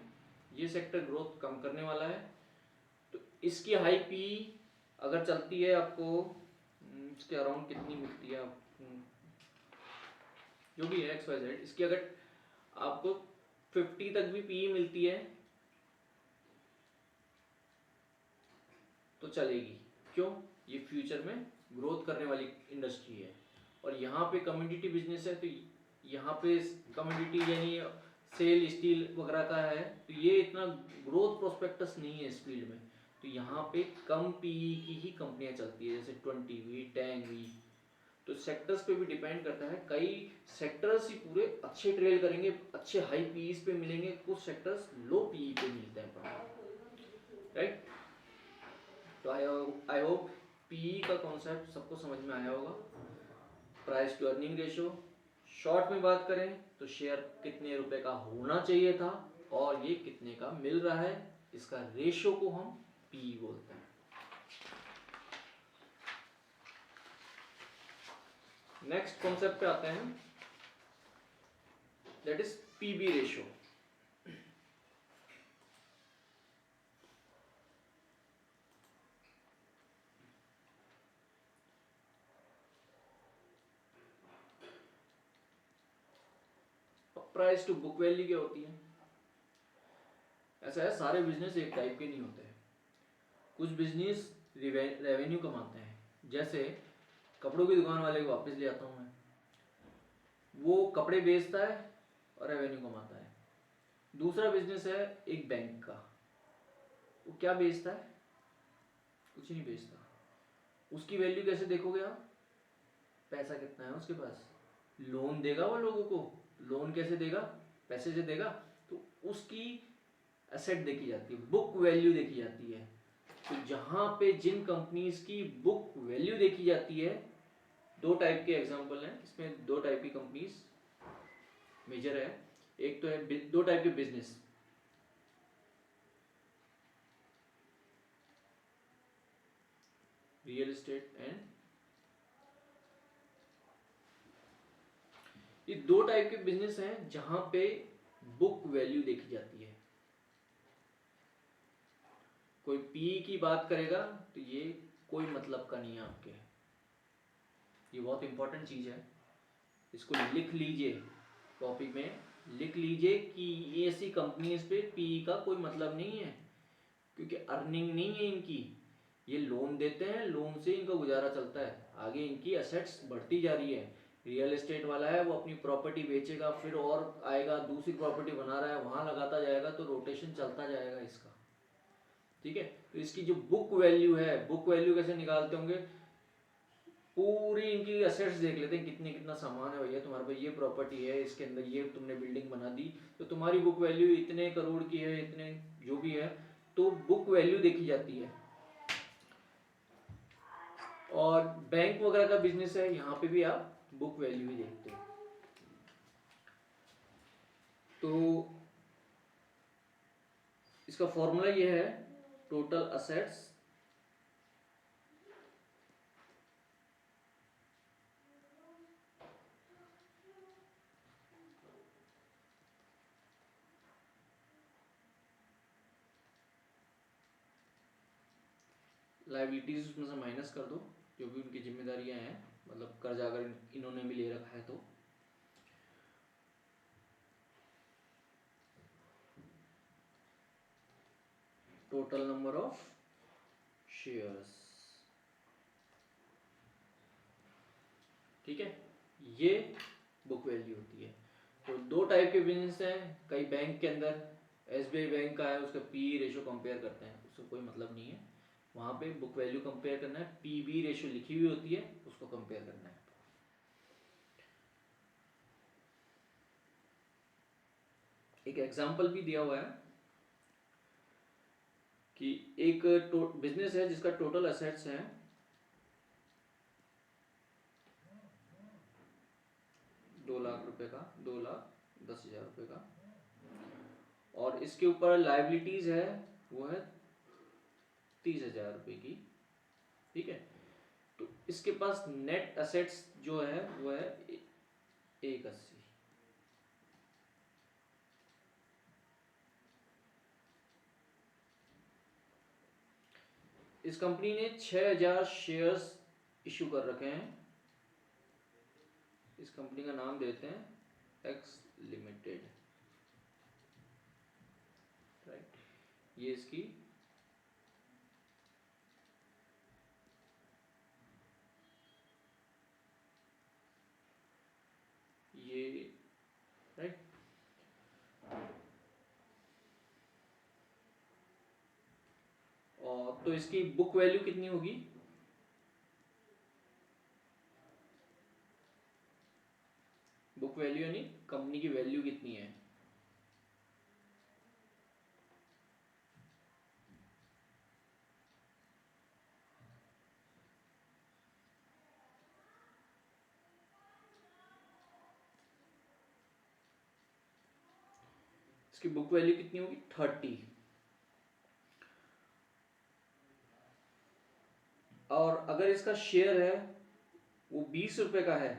ये सेक्टर ग्रोथ कम करने वाला है। तो इसकी हाई पी अगर चलती है आपको इसके अराउंड कितनी मिलती है, जो भी है XYZ, इसकी अगर आपको 50 तक भी पी मिलती है तो चलेगी, क्यों, ये फ्यूचर में ग्रोथ करने वाली इंडस्ट्री है। और यहाँ पे कम्युनिटी बिजनेस है तो यहाँ पे कम्युनिटी यानी सेल स्टील वगैरह का है, तो ये इतना ग्रोथ प्रोस्पेक्टस नहीं है इस फील्ड में, तो यहाँ पे कम पीई की ही कंपनियां चलती है, जैसे 20V 10V। तो सेक्टर्स पे भी डिपेंड करता है, कई सेक्टर्स ही पूरे अच्छे ट्रेड करेंगे, अच्छे हाई पीईस पे मिलेंगे, कुछ सेक्टर्स लो पीई पे मिलते हैं, राइट। तो आई होप पीई का कॉन्सेप्ट सबको समझ में आया होगा। Price to earning ratio, short में बात करें तो शेयर कितने रुपए का होना चाहिए था और ये कितने का मिल रहा है, इसका रेशियो को हम पी बोलते हैं। नेक्स्ट कॉन्सेप्ट पे आते हैं, that is PB ratio. Price to book value क्या होती है, ऐसा है सारे बिजनेस एक टाइप के नहीं होते हैं, कुछ बिजनेस रेवेन्यू कमाते हैं, जैसे कपड़ों की दुकान वाले को वापस ले आता हूँ मैं, वो कपड़े बेचता है और रेवेन्यू कमाता है। दूसरा बिजनेस है एक बैंक का, वो क्या बेचता है, कुछ नहीं बेचता, उसकी वैल्यू कैसे देखोगे आप, पैसा कितना है उसके पास, लोन देगा वो लोगों को, लोन कैसे देगा, पैसे से देगा, तो उसकी एसेट देखी जाती है, बुक वैल्यू देखी जाती है। तो जहां पे जिन कंपनीज की बुक वैल्यू देखी जाती है, दो टाइप के एग्जांपल हैं इसमें, दो टाइप की कंपनीज मेजर है, एक तो है दो टाइप के बिजनेस, रियल एस्टेट एंड, ये दो टाइप के बिजनेस हैं जहां पे बुक वैल्यू देखी जाती है। कोई पी की बात करेगा तो ये कोई मतलब का नहीं है आपके, ये बहुत इंपॉर्टेंट चीज है, इसको लिख लीजिए, टॉपिक में लिख लीजिए कि ऐसी कंपनीज पे पी का कोई मतलब नहीं है, क्योंकि अर्निंग नहीं है इनकी, ये लोन देते हैं, लोन से इनका गुजारा चलता है, आगे इनकी असेट्स बढ़ती जा रही है। रियल एस्टेट वाला है वो अपनी प्रॉपर्टी बेचेगा, फिर और आएगा दूसरी प्रॉपर्टी बना रहा है, वहां लगाता जाएगा, तो रोटेशन चलता जाएगा इसका। ठीक है, तो इसकी जो बुक वैल्यू है, बुक वैल्यू कैसे निकालते होंगे, पूरी इनकी असेट्स देख लेते हैं, कितने कितना सामान है भैया तुम्हारे पास, ये प्रॉपर्टी है, इसके अंदर ये तुमने बिल्डिंग बना दी, तो तुम्हारी बुक वैल्यू इतने करोड़ की है, इतने जो भी है, तो बुक वैल्यू देखी जाती है। और बैंक वगैरह का बिजनेस है, यहाँ पे भी आप बुक वैल्यू ही देखते हो। तो इसका फॉर्मूला ये है, टोटल असेट्स लाइबिलिटीज उसमें से माइनस कर दो, जो भी उनकी जिम्मेदारियां हैं, मतलब कर्जा अगर इन्होंने भी ले रखा है तो, टोटल नंबर ऑफ शेयर्स। ठीक है, ये बुक वैल्यू होती है। तो दो टाइप के बिजनेस हैं, कई बैंक के अंदर, एसबीआई बैंक का है, उसका पी रेशो कंपेयर करते हैं, उससे कोई मतलब नहीं है, वहां पे बुक वैल्यू कंपेयर करना है, पीबी रेशो लिखी हुई होती है, उसको कंपेयर करना है। एक एग्जांपल भी दिया हुआ है कि एक बिजनेस है जिसका टोटल असेट्स है 2 लाख रुपए का, 2,10,000 रुपए का, और इसके ऊपर लाइबिलिटीज है वो है 30,000 रुपए की। ठीक है, तो इसके पास नेट असेट्स जो है वो है 180। इस कंपनी ने 6,000 शेयर्स इशू कर रखे हैं, इस कंपनी का नाम देते हैं एक्स लिमिटेड। राइट, ये इसकी ये राइट, और तो इसकी बुक वैल्यू कितनी होगी, बुक वैल्यू यानी कंपनी की वैल्यू कितनी है, इसकी बुक वैल्यू कितनी होगी 30, और अगर इसका शेयर है वो 20 रुपए का है,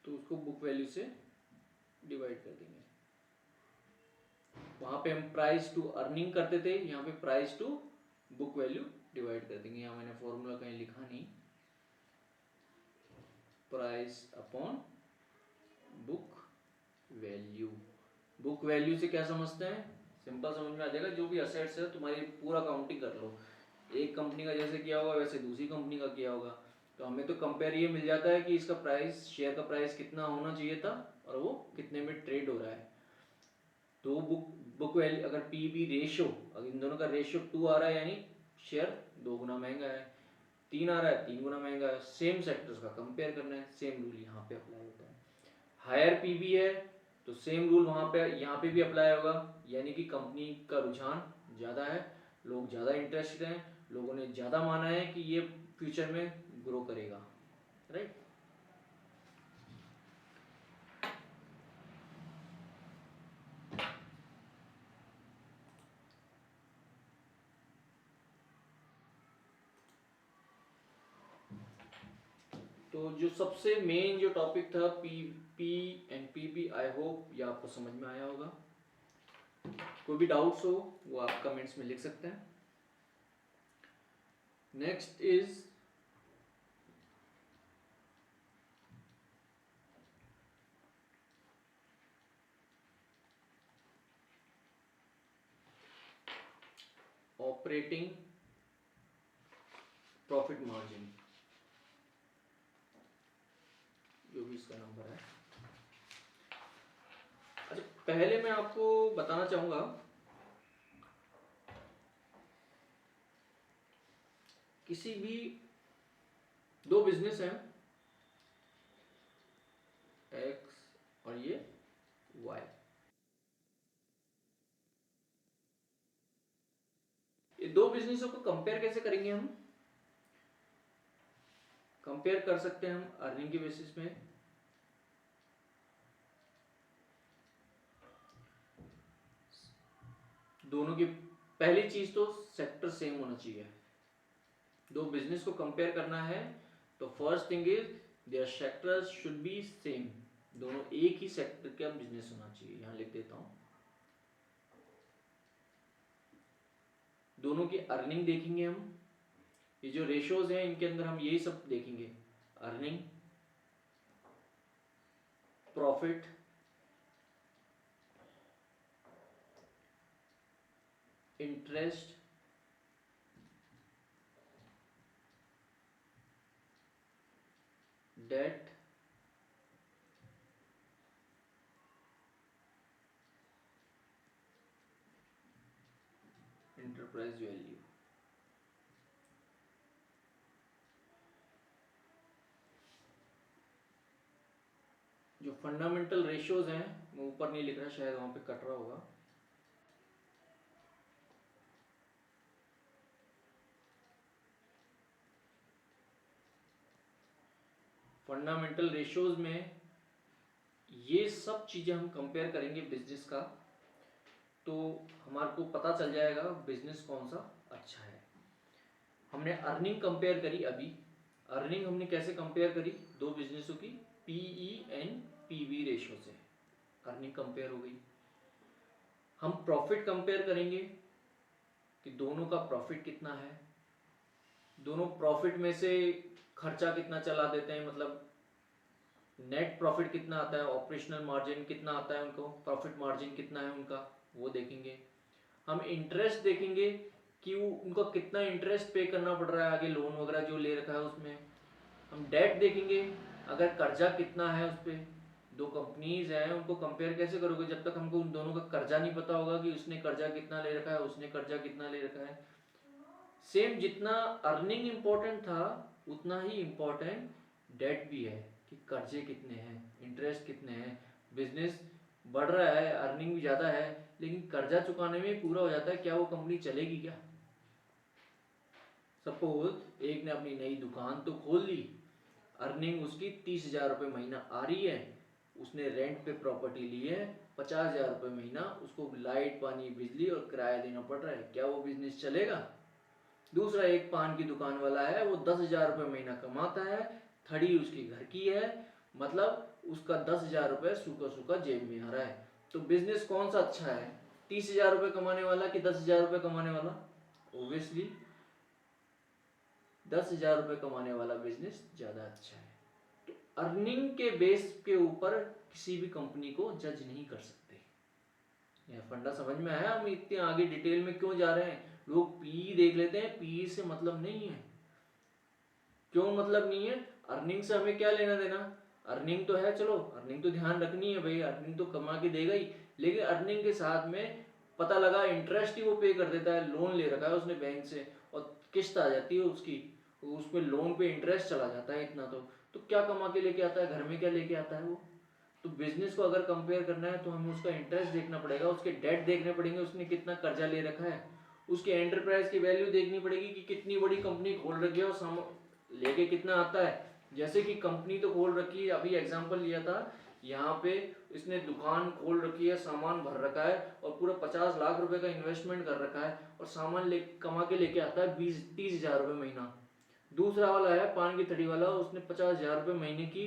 तो उसको बुक वैल्यू से डिवाइड कर देंगे। वहां पे हम प्राइस टू अर्निंग करते थे, यहाँ पे price to book value divide कर देंगे। यहाँ मैंने फॉर्मूला कहीं लिखा नहीं, price upon book value. Book value से क्या समझते हैं, सिंपल समझ में आ जाएगा, जो भी असेट्स है तुम्हारी पूरा काउंटिंग कर लो, एक कंपनी का जैसे किया होगा वैसे दूसरी कंपनी का किया होगा, तो हमें तो कंपेयर ये मिल जाता है कि इसका प्राइस, शेयर का प्राइस कितना होना चाहिए था और वो कितने में ट्रेड हो रहा है। तो बुक वैल्यू अगर पी बी रेशो, अगर इन दोनों का रेशो 2 आ रहा है यानी शेयर 2 गुना महंगा है, 3 आ रहा है 3 गुना महंगा है, सेम सेक्टर्स का कंपेयर करना है, सेम रूल यहाँ पे अप्लाई होता है। हायर पीबी है तो सेम रूल वहाँ पे यहाँ पे भी अप्लाई होगा, यानी कि कंपनी का रुझान ज़्यादा है, लोग ज़्यादा इंटरेस्टेड हैं, लोगों ने ज़्यादा माना है कि ये फ्यूचर में ग्रो करेगा। राइट, तो जो सबसे मेन जो टॉपिक था P P and PB, I hope ये आपको समझ में आया होगा। कोई भी डाउट्स हो वो आप कमेंट्स में लिख सकते हैं। Next is operating profit margin, जो भी इसका नंबर है। अच्छा, पहले मैं आपको बताना चाहूंगा किसी भी दो बिजनेस हैं, एक्स और ये वाई, ये दो बिजनेसों को कंपेयर कैसे करेंगे हम? कंपेयर कर सकते हैं हम अर्निंग के बेसिस में, दोनों की पहली चीज तो सेक्टर सेम होना चाहिए। दो बिजनेस को कंपेयर करना है तो first thing is there sectors should be same, दोनों एक ही सेक्टर का बिजनेस होना चाहिए। यहां लिख देता हूं, दोनों की अर्निंग देखेंगे हम, ये जो रेशियोज हैं इनके अंदर हम यही सब देखेंगे, earning, profit, interest, debt, enterprise value. जो फंडामेंटल रेशियोज हैं मैं ऊपर नहीं लिख रहा, शायद वहां पे कट रहा होगा, फंडामेंटल रेशियोज में ये सब चीजें हम कंपेयर करेंगे बिजनेस का, तो हमारे को पता चल जाएगा बिजनेस कौन सा अच्छा है। हमने अर्निंग कंपेयर करी अभी, अर्निंग हमने कैसे कंपेयर करी, दो बिजनेसों की पीई एंड पीवी रेशियो से अर्निंग कंपेयर हो गई। हम प्रॉफिट कंपेयर करेंगे कि दोनों का प्रॉफिट कितना है, दोनों प्रॉफिट में से खर्चा कितना चला देते हैं, मतलब नेट प्रॉफिट कितना आता है, ऑपरेशनल मार्जिन कितना आता है उनको, प्रॉफिट मार्जिन कितना है उनका, वो देखेंगे। हम इंटरेस्ट देखेंगे कि उनको कितना इंटरेस्ट पे करना पड़ रहा है आगे, लोन वगैरह जो ले रखा है उसमें। हम डेट देखेंगे, अगर कर्जा कितना है उस पर। दो कंपनीज हैं उनको कंपेयर कैसे करोगे जब तक हमको उन दोनों का कर्जा नहीं पता होगा कि उसने कर्जा कितना ले रखा है, उसने कर्जा कितना ले रखा है। सेम जितना अर्निंग इंपॉर्टेंट था उतना ही इंपॉर्टेंट डेट भी है, कि कर्जे कितने हैं, इंटरेस्ट कितने हैं। बिजनेस बढ़ रहा है, अर्निंग भी ज्यादा है, लेकिन कर्जा चुकाने में पूरा हो जाता है, क्या वो कंपनी चलेगी क्या? सपोज एक ने अपनी नई दुकान तो खोल ली, अर्निंग उसकी 30,000 रुपये महीना आ रही है, उसने रेंट पे प्रॉपर्टी ली है, 50,000 रुपये महीना उसको लाइट पानी बिजली और किराया देना पड़ रहा है, क्या वो बिजनेस चलेगा? दूसरा एक पान की दुकान वाला है, वो 10,000 रुपये महीना कमाता है, थड़ी उसकी घर की है, मतलब उसका 10,000 रुपये सूखा सूखा जेब में आ रहा है। तो बिजनेस कौन सा अच्छा है, 30,000 रुपये कमाने वाला कि 10,000 रुपये कमाने वाला? ओब्वियसली 10,000 रुपये कमाने वाला बिजनेस ज्यादा अच्छा है। तो अर्निंग के बेस के ऊपर किसी भी कंपनी को जज नहीं कर सकते। यह फंडा समझ में आया? हम इतने आगे डिटेल में क्यों जा रहे हैं? लोग पी देख लेते हैं, पी से मतलब नहीं है। क्यों मतलब नहीं है? अर्निंग से हमें क्या लेना देना? अर्निंग तो है, चलो अर्निंग तो ध्यान रखनी है भाई, अर्निंग तो कमा के देगा ही, लेकिन अर्निंग के साथ में पता लगा इंटरेस्ट ही वो पे कर देता है, लोन ले रखा है उसने बैंक से और किस्त आ जाती है उसकी, उसमें लोन पे इंटरेस्ट चला जाता है इतना, तो क्या कमा के लेके आता है, घर में क्या लेके आता है वो? तो बिजनेस को अगर कंपेयर करना है तो हमें उसका इंटरेस्ट देखना पड़ेगा, उसके डेट देखने पड़ेंगे, उसने कितना कर्जा ले रखा है, उसके एंटरप्राइज की वैल्यू देखनी पड़ेगी कि कितनी बड़ी कंपनी खोल रखी है और लेके कितना आता है। जैसे कि कंपनी तो खोल रखी है, अभी एग्जांपल लिया था, यहाँ पे इसने दुकान खोल रखी है, सामान भर रखा है और पूरा 50 लाख रुपए का इन्वेस्टमेंट कर रखा है और सामान कमा के लेके आता है 20-30,000 रुपये महीना। दूसरा वाला है पान की थड़ी वाला, उसने 50,000 रुपये महीने की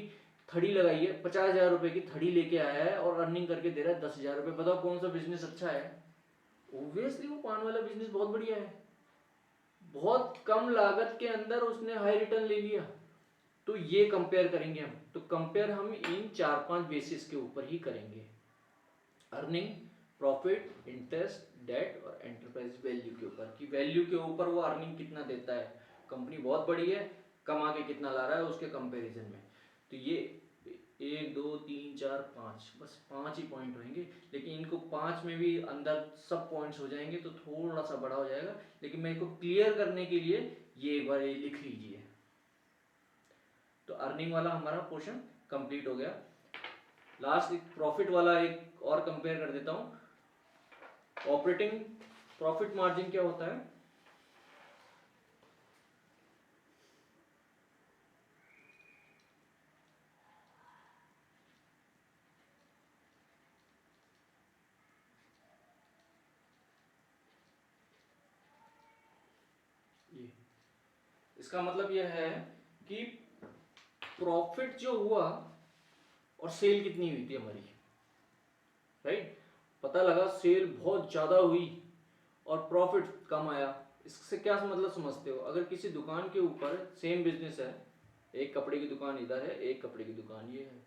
थड़ी लगाई है, 50,000 रुपये की थड़ी लेके आया है और अर्निंग करके दे रहा है 10,000 रुपये। बताओ कौन सा बिजनेस अच्छा है? ऑब्वियसली वो पान वाला बिजनेस बहुत बढ़िया है, बहुत कम लागत के अंदर उसने हाई रिटर्न ले लिया। तो ये कंपेयर करेंगे हम, तो कंपेयर हम इन 4-5 बेसिस के ऊपर ही करेंगे, अर्निंग, प्रॉफिट, इंटरेस्ट, डेट और एंटरप्राइज वैल्यू के ऊपर, कि वैल्यू के ऊपर वो अर्निंग कितना देता है, कंपनी बहुत बड़ी है, कमा के कितना ला रहा है उसके कंपैरिजन में। तो ये 1 2 3 4 5, बस 5 ही पॉइंट होंगे, लेकिन इनको 5 में भी अंदर सब पॉइंट्स हो जाएंगे तो थोड़ा सा बड़ा हो जाएगा, लेकिन मैं इनको क्लियर करने के लिए ये एक बार ये लिख लीजिए। तो अर्निंग वाला हमारा पोर्शन कंप्लीट हो गया। लास्ट एक प्रॉफिट वाला एक और कंपेयर कर देता हूं। ऑपरेटिंग प्रॉफिट मार्जिन क्या होता है? ये इसका मतलब यह है कि प्रॉफिट जो हुआ और सेल कितनी हुई थी हमारी, राइट? पता लगा सेल बहुत ज्यादा हुई और प्रॉफिट कम आया। इससे क्या मतलब समझते हो? अगर किसी दुकान के ऊपर सेम बिजनेस है, एक कपड़े की दुकान इधर है, एक कपड़े की दुकान ये है,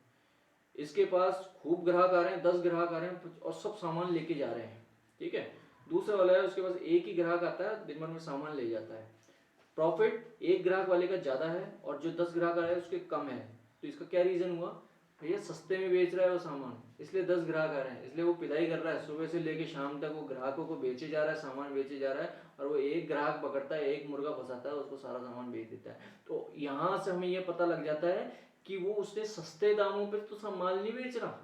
इसके पास खूब ग्राहक आ रहे हैं, 10 ग्राहक आ रहे हैं और सब सामान लेके जा रहे हैं, ठीक है। दूसरा वाला है उसके पास एक ही ग्राहक आता है, दिन भर में सामान ले जाता है। प्रॉफिट एक ग्राहक वाले का ज्यादा है और जो 10 ग्राहक आ रहे हैं उसके कम है। तो इसका क्या रीजन हुआ? भैया सस्ते में बेच रहा है वो सामान, इसलिए 10 ग्राहक आ रहे हैं, इसलिए वो पिदाई कर रहा है, सुबह से लेके शाम तक वो ग्राहकों को बेचे जा रहा है, सामान बेचे जा रहा है, और वो एक ग्राहक पकड़ता है, एक मुर्गा फंसाता है, उसको सारा सामान बेच देता है। तो यहाँ से हमें ये पता लग जाता है कि वो उसने सस्ते दामों पे तो सामान नहीं बेच रहा,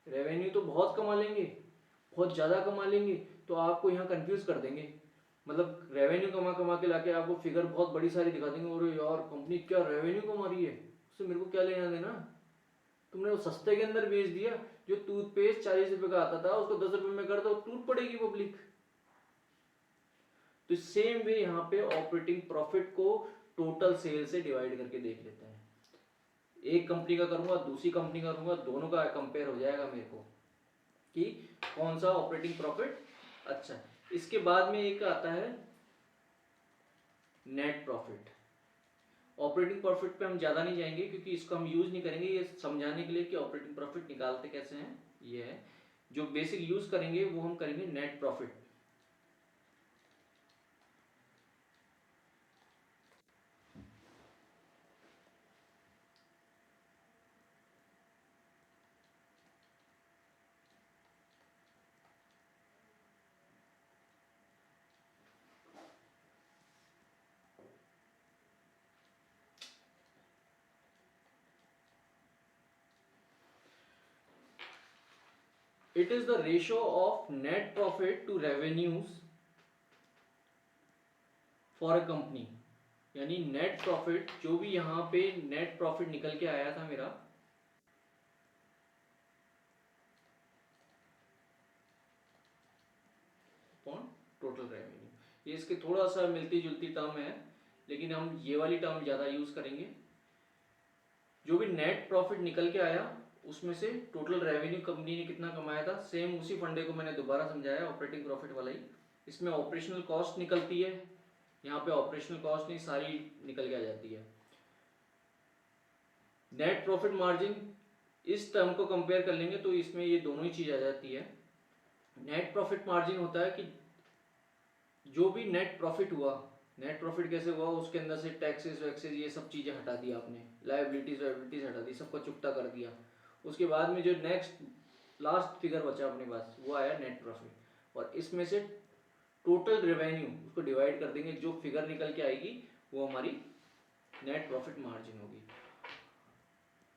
रेवेन्यू तो बहुत कमा लेंगे, बहुत ज़्यादा कमा लेंगे, तो आपको यहाँ कंफ्यूज कर देंगे। मतलब रेवेन्यू कमा कमा के लाके आपको फिगर बहुत बड़ी सारी दिखा देंगे, और यार कंपनी क्या रेवेन्यू कमा रही है, उससे मेरे को क्या लेना देना, तुमने वो सस्ते के अंदर बेच दिया। जो टूथपेस्ट 40 रुपए का आता था उसको 10 रुपए में कर दो, टूट पड़ेगी पब्लिक। तो सेम वे यहाँ पे ऑपरेटिंग प्रॉफिट को टोटल सेल से डिवाइड करके देख लेते हैं। एक कंपनी का करूंगा, दूसरी कंपनी का करूंगा, दोनों का कंपेयर हो जाएगा मेरे को कि कौन सा ऑपरेटिंग प्रॉफिट अच्छा है। इसके बाद में एक आता है नेट प्रॉफिट। ऑपरेटिंग प्रॉफिट पे हम ज़्यादा नहीं जाएंगे क्योंकि इसको हम यूज़ नहीं करेंगे, ये समझाने के लिए कि ऑपरेटिंग प्रॉफिट निकालते कैसे हैं। ये है जो बेसिक यूज़ करेंगे, वो हम करेंगे net profit. It is the ratio of net profit to revenues for a company। यानी नेट प्रॉफिट, जो भी यहाँ पे नेट प्रॉफिट निकल के आया था मेरा, टोटल रेवेन्यू, ये इसके थोड़ा सा मिलती जुलती टर्म है, लेकिन हम ये वाली टर्म ज़्यादा यूज़ करेंगे। जो भी नेट प्रॉफिट निकल के आया उसमें से टोटल रेवेन्यू कंपनी ने कितना कमाया था, सेम उसी फंडे को मैंने दोबारा समझाया, ऑपरेटिंग प्रॉफिट वाला ही। इसमें ऑपरेशनल कॉस्ट निकलती है, यहाँ पे ऑपरेशनल कॉस्ट नहीं, सारी निकल के आ जाती है। नेट प्रॉफिट मार्जिन, इस टर्म को कंपेयर कर लेंगे तो इसमें ये दोनों ही चीज़ आ जाती है। नेट प्रॉफिट मार्जिन होता है कि जो भी नेट प्रॉफिट हुआ, नेट प्रॉफिट कैसे हुआ, उसके अंदर से टैक्सेस वैक्सेस ये सब चीज़ें हटा दी आपने, लायबिलिटीज वायबिलिटीज हटा दी, सबका चुकता कर दिया। उसके बाद में जो नेक्स्ट लास्ट फिगर बचा अपने पास, वो आया नेट प्रॉफिट, और इसमें से टोटल रेवेन्यू उसको डिवाइड कर देंगे, जो फिगर निकल के आएगी वो हमारी नेट प्रॉफिट मार्जिन होगी।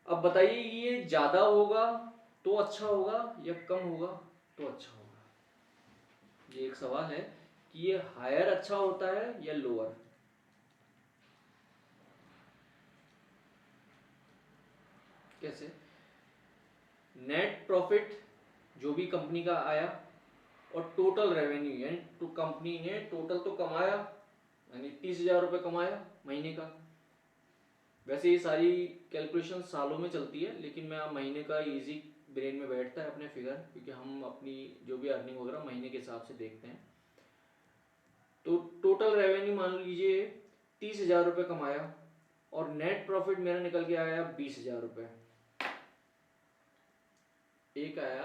अब बताइए ये ज़्यादा होगा तो अच्छा होगा या कम होगा तो अच्छा होगा? ये एक सवाल है कि ये हायर अच्छा होता है या लोअर। कैसे? नेट प्रॉफिट जो भी कंपनी का आया और टोटल रेवेन्यू, यानी तो कंपनी ने टोटल तो कमाया, यानी 30,000 रुपये कमाया महीने का। वैसे ये सारी कैलकुलेशन सालों में चलती है, लेकिन मैं आप महीने का इजी ब्रेन में बैठता है अपने फिगर, क्योंकि हम अपनी जो भी अर्निंग वगैरह महीने के हिसाब से देखते हैं। तो टोटल रेवेन्यू मान लीजिए 30,000 रुपये कमाया और नेट प्रॉफिट मेरा निकल के आया 20,000 रुपये। एक आया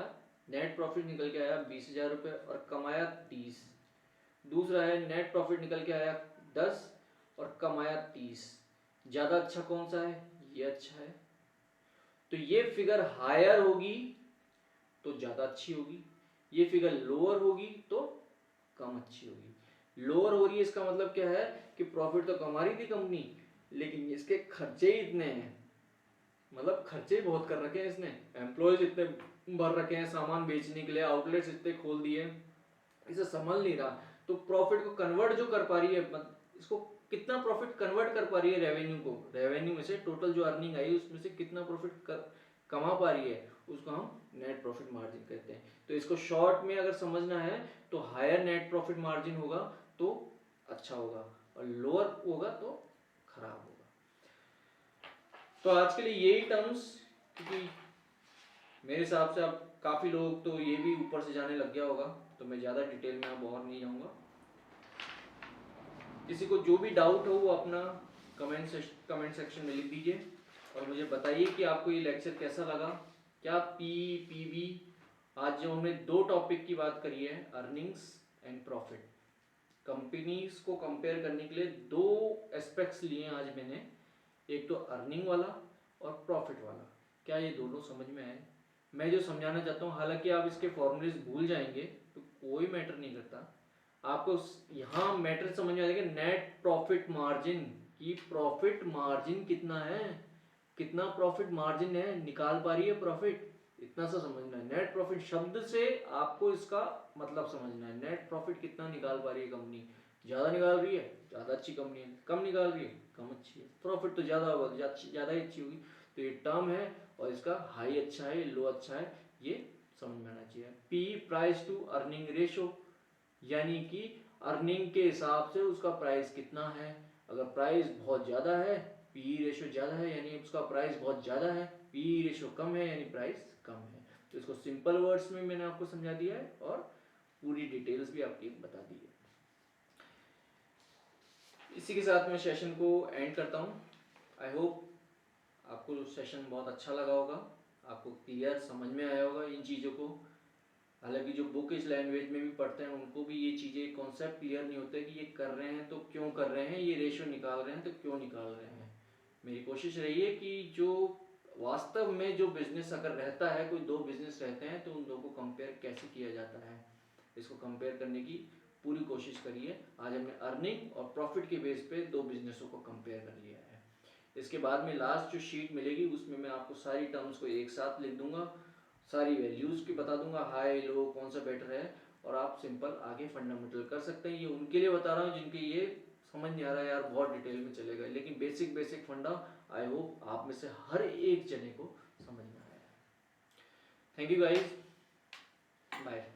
नेट प्रॉफिट निकल के आया 20,000 रुपये और कमाया 30। दूसरा है नेट प्रॉफिट निकल के आया 10 और कमाया 30। ज़्यादा अच्छा कौन सा है? ये अच्छा है। तो ये फिगर हायर होगी तो ज़्यादा अच्छी होगी, ये फिगर लोअर होगी तो कम अच्छी होगी। लोअर हो रही है इसका मतलब क्या है कि प्रॉफिट तो कमा रही थी कंपनी, लेकिन इसके खर्चे ही इतने हैं, मतलब खर्चे बहुत कर रखे हैं इसने, एम्प्लॉयज इतने भर रखे हैं सामान बेचने के लिए, आउटलेट्स इतने खोल दिए, इसे संभल नहीं रहा। तो प्रॉफिट को कन्वर्ट जो कर पा रही है, इसको कितना प्रॉफिट कन्वर्ट कर पा रही है रेवेन्यू को, रेवेन्यू में से टोटल जो अर्निंग आई उसमें से कितना प्रॉफिट कमा पा रही है, उसको हम नेट प्रॉफिट मार्जिन कहते हैं। तो इसको शॉर्ट में अगर समझना है तो हायर नेट प्रॉफिट मार्जिन होगा तो अच्छा होगा और लोअर होगा तो खराब होगा। तो आज के लिए यही टर्म्स, क्योंकि मेरे हिसाब से अब काफ़ी लोग तो ये भी ऊपर से जाने लग गया होगा, तो मैं ज़्यादा डिटेल में अब और नहीं जाऊँगा। किसी को जो भी डाउट हो वो अपना कमेंट सेक्शन में लिख दीजिए और मुझे बताइए कि आपको ये लेक्चर कैसा लगा। क्या पीवी, आज जो हमने दो टॉपिक की बात करी है, अर्निंग्स एंड प्रॉफिट, कंपनीज को कंपेयर करने के लिए दो एस्पेक्ट्स लिए आज मैंने, एक तो अर्निंग वाला और प्रॉफिट वाला। क्या ये दोनों समझ में आए? मैं जो समझाना चाहता हूँ, हालांकि आप इसके फॉर्मूलेज भूल जाएंगे तो कोई मैटर नहीं करता, आपको यहाँ मैटर समझ में आएगा नेट प्रॉफिट मार्जिन की, प्रॉफिट मार्जिन कितना है, कितना प्रॉफिट मार्जिन है, निकाल पा रही है प्रॉफिट, इतना सा समझना है। नेट प्रॉफिट शब्द से आपको इसका मतलब समझना है, नेट प्रॉफिट कितना निकाल पा रही है कंपनी, ज़्यादा निकाल रही है ज़्यादा अच्छी कंपनी है, कम निकाल रही है कम अच्छी है, प्रॉफिट तो ज़्यादा होगा ज़्यादा ही अच्छी होगी। तो ये टर्म है और इसका हाई अच्छा है लो अच्छा है, ये समझ में आना चाहिए। P price to earning ratio, यानी कि अर्निंग के हिसाब से उसका प्राइस कितना है, अगर प्राइस बहुत ज़्यादा है पी रेशो ज़्यादा है यानी उसका प्राइस बहुत ज़्यादा है, पी रेशो कम है यानी प्राइस कम है। तो इसको सिंपल वर्ड्स में मैंने आपको समझा दिया है और पूरी डिटेल्स भी आपकी बता दी है। इसी के साथ मैं सेशन को एंड करता हूँ। आई होप आपको सेशन बहुत अच्छा लगा होगा, आपको क्लियर समझ में आया होगा इन चीज़ों को। हालांकि जो बुक इस लैंग्वेज में भी पढ़ते हैं उनको भी ये चीज़ें कॉन्सेप्ट क्लियर नहीं होते कि ये कर रहे हैं तो क्यों कर रहे हैं, ये रेशो निकाल रहे हैं तो क्यों निकाल रहे हैं। मेरी कोशिश रही है कि जो वास्तव में जो बिजनेस अगर रहता है, कोई दो बिजनेस रहते हैं तो उन दो को कंपेयर कैसे किया जाता है, इसको कंपेयर करने की पूरी कोशिश करी है। आज हमने अर्निंग और प्रॉफिट के बेस पे दो बिजनेसों को कंपेयर कर लिया है। इसके बाद में लास्ट जो शीट मिलेगी उसमें मैं आपको सारी टर्म्स को एक साथ लिख दूंगा, सारी वैल्यूज़ की बता दूंगा, हाई लो कौन सा बेटर है, और आप सिंपल आगे फंडामेंटल कर सकते हैं। ये उनके लिए बता रहा हूँ जिनके ये समझ नहीं आ रहा है यार बहुत डिटेल में चलेगा, लेकिन बेसिक फंडा आई होप आप में से हर एक जने को समझ में आया है। Thank you guys, bye.